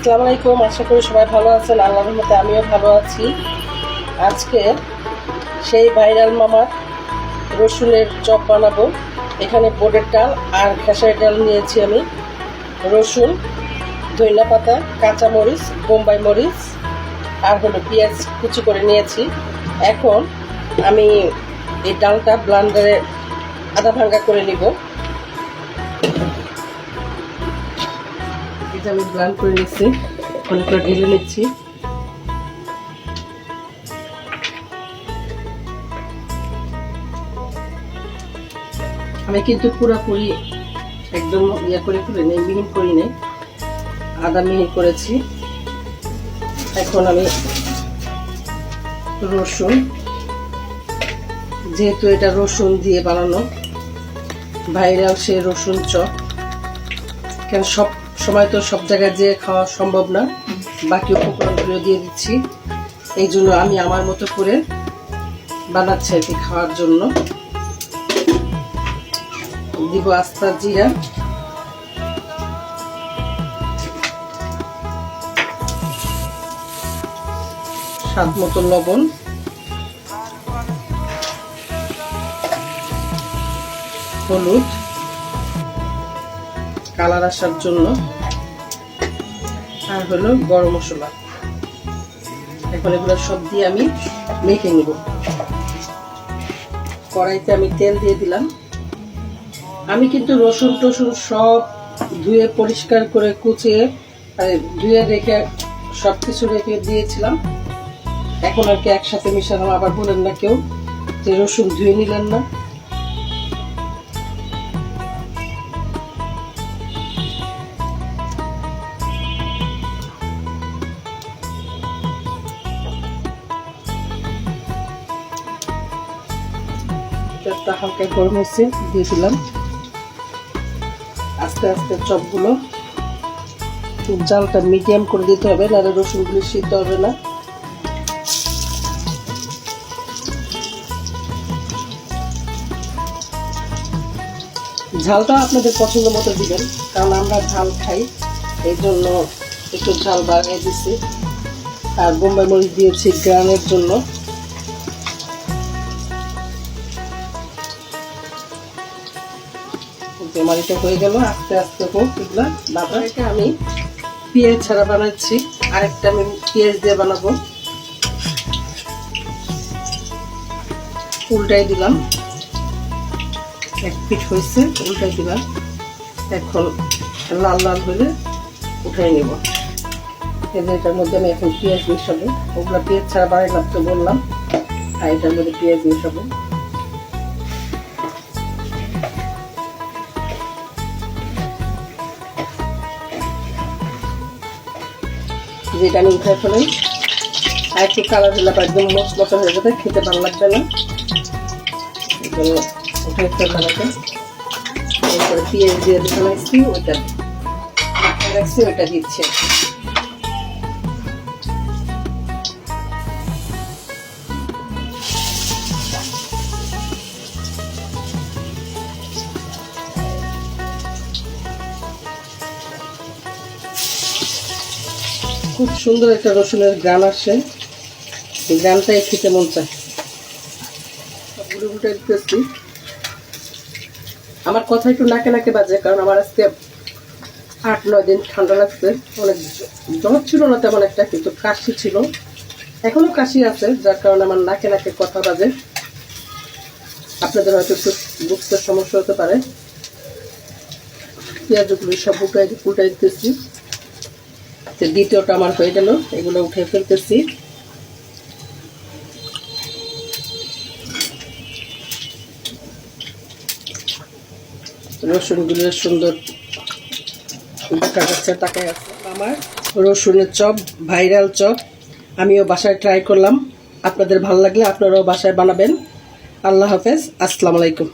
আসসালামু আলাইকুম। আশা করি সবাই ভালো আছেন। আল্লাহর রহমতে আমিও ভালো আছি। আজকে সেই ভাইরাল মামার রসুনের চপ বানাবো। এখানে বোটের ডাল আর খেসারি ডাল নিয়েছি আমি, রসুন, ধনিয়া পাতা, কাঁচামরিচ, বোম্বাই মরিচ আর হলো পেঁয়াজ কুচি করে নিয়েছি। এখন আমি এই ডালটা ব্লেন্ডারে আধা ভাঙ্গা করে নিব। এটা আমি ব্লেন্ড করে নিচ্ছি, অনেকটা ঢেলে নিচ্ছি। আমি কিন্তু পুরোপুরি একদম করে নেই, মিহি করি নেই, আদা মিহি করেছি। এখন আমি রসুন, যেহেতু এটা রসুন দিয়ে বানানো ভাইরাল সে রসুন চপ, কেন সব সময় তো সব জায়গায় যেয়ে খাওয়া সম্ভব না, বাকি উপকরণগুলো দিয়ে দিচ্ছি। এই জন্য আমি আমার মতো করে বানাচ্ছি আর কি, খাওয়ার জন্য। দিব আস্তা জিরা, স্বাদ মতো লবণ, হলুদ কালার আসার জন্য, আর হলো গরম মশলা। এখন এগুলো সব দিয়ে আমি মেখে নিব। কড়াইতে আমি তেল দিয়ে দিলাম। আমি কিন্তু রসুন টসুন সব ধুয়ে পরিষ্কার করে কুচিয়ে ধুয়ে রেখে সবকিছু রেখে দিয়েছিলাম। এখন আর কি একসাথে মিশালাম। আবার বলেন না কেউ যে রসুন ধুয়ে নিলেন না। তেলটা হালকা গরম হয়েছে, দিয়ে দিলাম। আস্তে আস্তে চপগুলো জালটা মিডিয়াম করে দিতে হবে, নাহলে রসুনগুলো সিদ্ধ হবে না। ঝালটা আপনাদের পছন্দ মতো দিবেন, কারণ আমরা ঝাল খাই, এই জন্য একটু ঝাল বাড়িয়ে দিচ্ছি। আর বোম্বাই মরিচ দিয়েছি গ্রানের জন্য। মারিটা হয়ে গেল, আস্তে আস্তে হোক এগুলা বাবা। এটা আমি পেঁয়াজ ছাড়া বানাচ্ছি, আরেকটা আমি পেঁয়াজ দিয়ে বানাবো। উল্টাই দিলাম, এক পিঠ হয়েছে, উল্টাই দিলাম। এখন লাল লাল হলে উঠাই নেব। এটার মধ্যে আমি এখন পেঁয়াজ মিশাবো। ওগুলা পেঁয়াজ ছাড়া বানাইলাম তো বললাম, আর এটার মধ্যে পেঁয়াজ মিশাবো। যেটা আমি উঠে ফেলাই, আর একটু কালার দিলে একদম মচমচা হয়ে যাবে, খেতে ভালো লাগবে না। উঠে ফেলাতে এরপরে পেঁয়াজ দিয়ে ফেলাইছি, ওইটা মাথায় রাখছি, ওইটা দিচ্ছে। খুব সুন্দর একটা রসুনের গান আসে, এই গানটাই খেতে মন চায়। উল্টে দিতেছি। আমার কথা একটু নাকে নাকে বাজে, কারণ আমার আজকে 8-9 দিন ঠান্ডা লাগছে। অনেক জ্বর ছিল না তেমন একটা, কিন্তু কাশি ছিল, এখনো কাশি আছে, যার কারণে আমার নাকে নাকে কথা বাজে। আপনাদের হয়তো একটু বুঝতে সমস্যা হতে পারে। পেঁয়াজগুলো সব উল্টাই দিতেছি। দ্বিতীয়টা আমার হয়ে গেল, এগুলো উঠে ফেলতেছি। রসুনগুলো সুন্দর দেখা যাচ্ছে, তাকায় আছে। আমার রসুনের চপ, ভাইরাল চপ, আমিও বাসায় ট্রাই করলাম। আপনাদের ভালো লাগলে আপনারাও বাসায় বানাবেন। আল্লাহ হাফেজ, আসসালামু আলাইকুম।